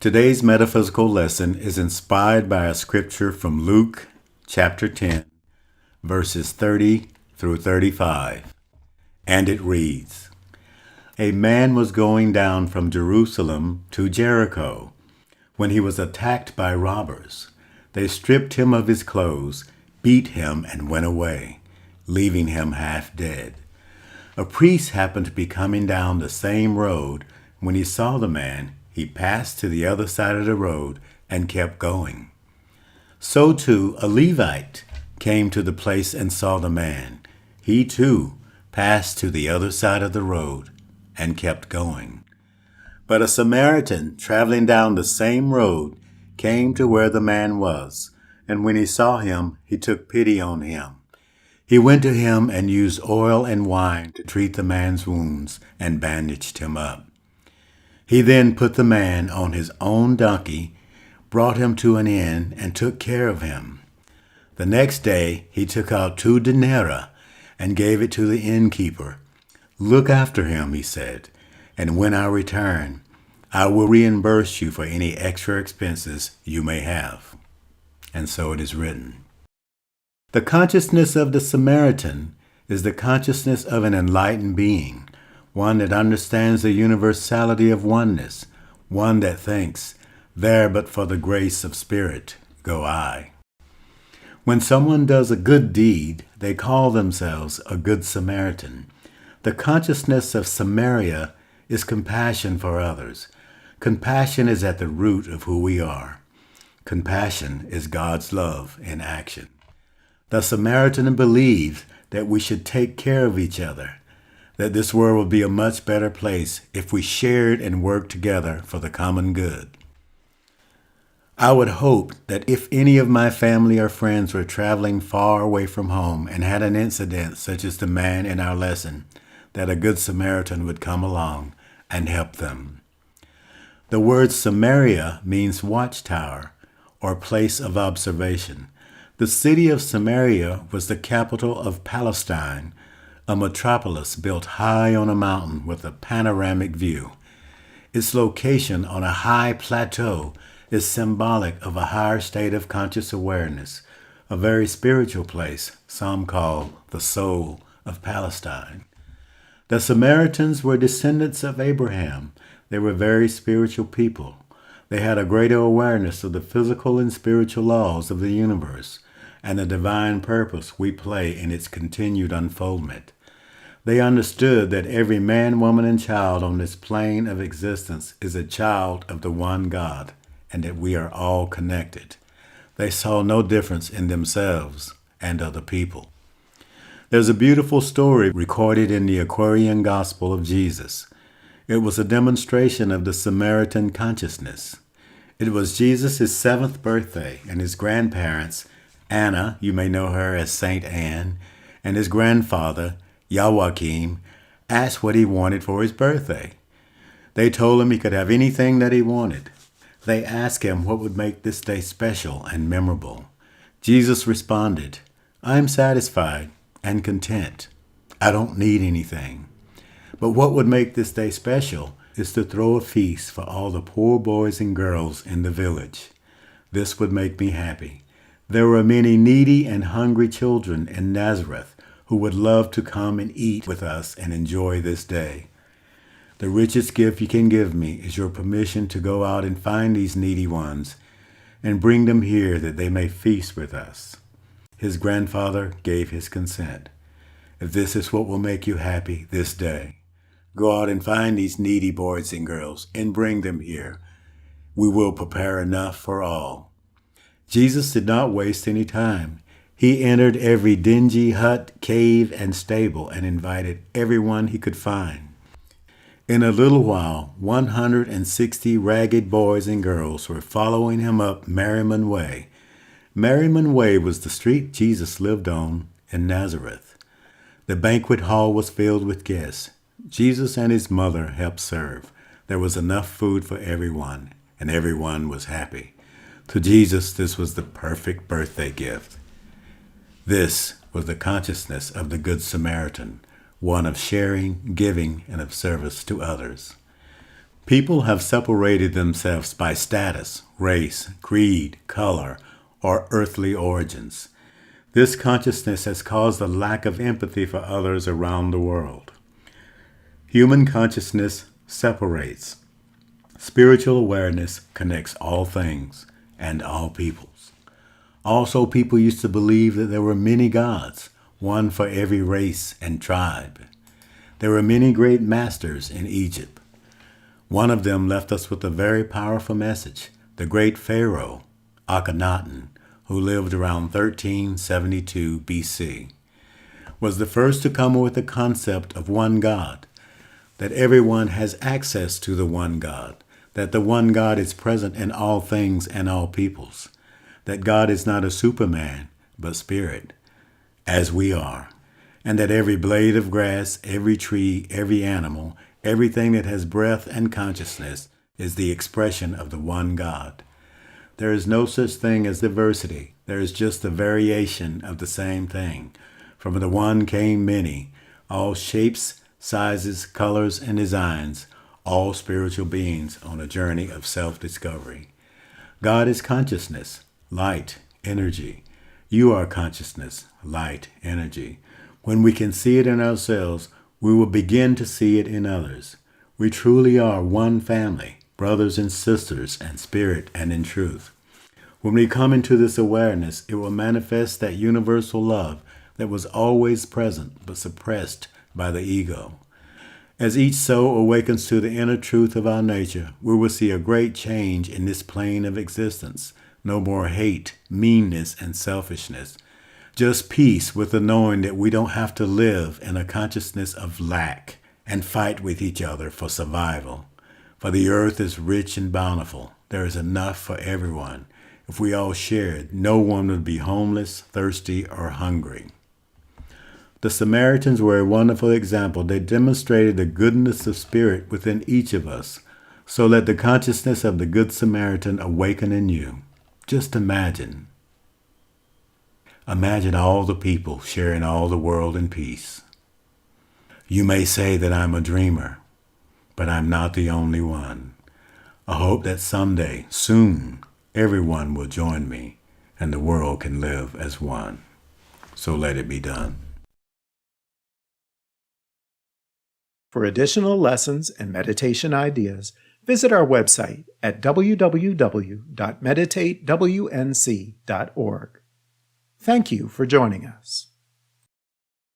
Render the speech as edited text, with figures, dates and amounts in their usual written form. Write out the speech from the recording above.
Today's metaphysical lesson is inspired by a scripture from Luke chapter 10, verses 30 through 35. And it reads, A man was going down from Jerusalem to Jericho when he was attacked by robbers. They stripped him of his clothes, beat him, and went away, leaving him half dead. A priest happened to be coming down the same road. When he saw the man, he passed to the other side of the road and kept going. So too a Levite came to the place and saw the man. He too passed to the other side of the road and kept going. But a Samaritan traveling down the same road came to where the man was, and when he saw him, he took pity on him. He went to him and used oil and wine to treat the man's wounds and bandaged him up. He then put the man on his own donkey, brought him to an inn, and took care of him. The next day he took out 2 denarii and gave it to the innkeeper. Look after him, he said, and when I return, I will reimburse you for any extra expenses you may have. And so it is written. The consciousness of the Samaritan is the consciousness of an enlightened being, one that understands the universality of oneness, one that thinks, there but for the grace of spirit go I. When someone does a good deed, they call themselves a Good Samaritan. The consciousness of Samaria is compassion for others. Compassion is at the root of who we are. Compassion is God's love in action. The Samaritan believes that we should take care of each other, that this world would be a much better place if we shared and worked together for the common good. I would hope that if any of my family or friends were traveling far away from home and had an incident such as the man in our lesson, that a Good Samaritan would come along and help them. The word Samaria means watchtower or place of observation. The city of Samaria was the capital of Palestine, a metropolis built high on a mountain with a panoramic view. Its location on a high plateau is symbolic of a higher state of conscious awareness, a very spiritual place some call the soul of Palestine. The Samaritans were descendants of Abraham. They were very spiritual people. They had a greater awareness of the physical and spiritual laws of the universe and the divine purpose we play in its continued unfoldment. They understood that every man, woman, and child on this plane of existence is a child of the one God, and that we are all connected. They saw no difference in themselves and other people. There's a beautiful story recorded in the Aquarian Gospel of Jesus. It was a demonstration of the Samaritan consciousness. It was Jesus' 7th birthday, and his grandparents, Anna, you may know her as Saint Anne, and his grandfather, Joachim, asked what he wanted for his birthday. They told him he could have anything that he wanted. They asked him what would make this day special and memorable. Jesus responded, I am satisfied and content. I don't need anything. But what would make this day special is to throw a feast for all the poor boys and girls in the village. This would make me happy. There were many needy and hungry children in Nazareth who would love to come and eat with us and enjoy this day. The richest gift you can give me is your permission to go out and find these needy ones and bring them here that they may feast with us. His grandfather gave his consent. If this is what will make you happy this day, go out and find these needy boys and girls and bring them here. We will prepare enough for all. Jesus did not waste any time. He entered every dingy hut, cave, and stable and invited everyone he could find. In a little while, 160 ragged boys and girls were following him up Merriman Way. Merriman Way was the street Jesus lived on in Nazareth. The banquet hall was filled with guests. Jesus and his mother helped serve. There was enough food for everyone, and everyone was happy. To Jesus, this was the perfect birthday gift. This was the consciousness of the Good Samaritan, one of sharing, giving, and of service to others. People have separated themselves by status, race, creed, color, or earthly origins. This consciousness has caused a lack of empathy for others around the world. Human consciousness separates. Spiritual awareness connects all things and all peoples. Also, people used to believe that there were many gods, one for every race and tribe. There were many great masters in Egypt. One of them left us with a very powerful message. The great Pharaoh, Akhenaten, who lived around 1372 BC, was the first to come with the concept of one God, that everyone has access to the one God, that the one God is present in all things and all peoples, that God is not a superman, but spirit, as we are, and that every blade of grass, every tree, every animal, everything that has breath and consciousness is the expression of the one God. There is no such thing as diversity. There is just a variation of the same thing. From the one came many, all shapes, sizes, colors, and designs, all spiritual beings on a journey of self-discovery. God is consciousness, light, energy. You are consciousness, light, energy. When we can see it in ourselves, we will begin to see it in others. We truly are one family, brothers and sisters in spirit and in truth. When we come into this awareness, it will manifest that universal love that was always present but suppressed by the ego. As each soul awakens to the inner truth of our nature, we will see a great change in this plane of existence. No more hate, meanness, and selfishness. Just peace with the knowing that we don't have to live in a consciousness of lack and fight with each other for survival. For the earth is rich and bountiful. There is enough for everyone. If we all shared, no one would be homeless, thirsty, or hungry. The Samaritans were a wonderful example. They demonstrated the goodness of spirit within each of us. So let the consciousness of the Good Samaritan awaken in you. Just imagine. Imagine all the people sharing all the world in peace. You may say that I'm a dreamer, but I'm not the only one. I hope that someday, soon, everyone will join me and the world can live as one. So let it be done. For additional lessons and meditation ideas, visit our website at www.meditatewnc.org. Thank you for joining us.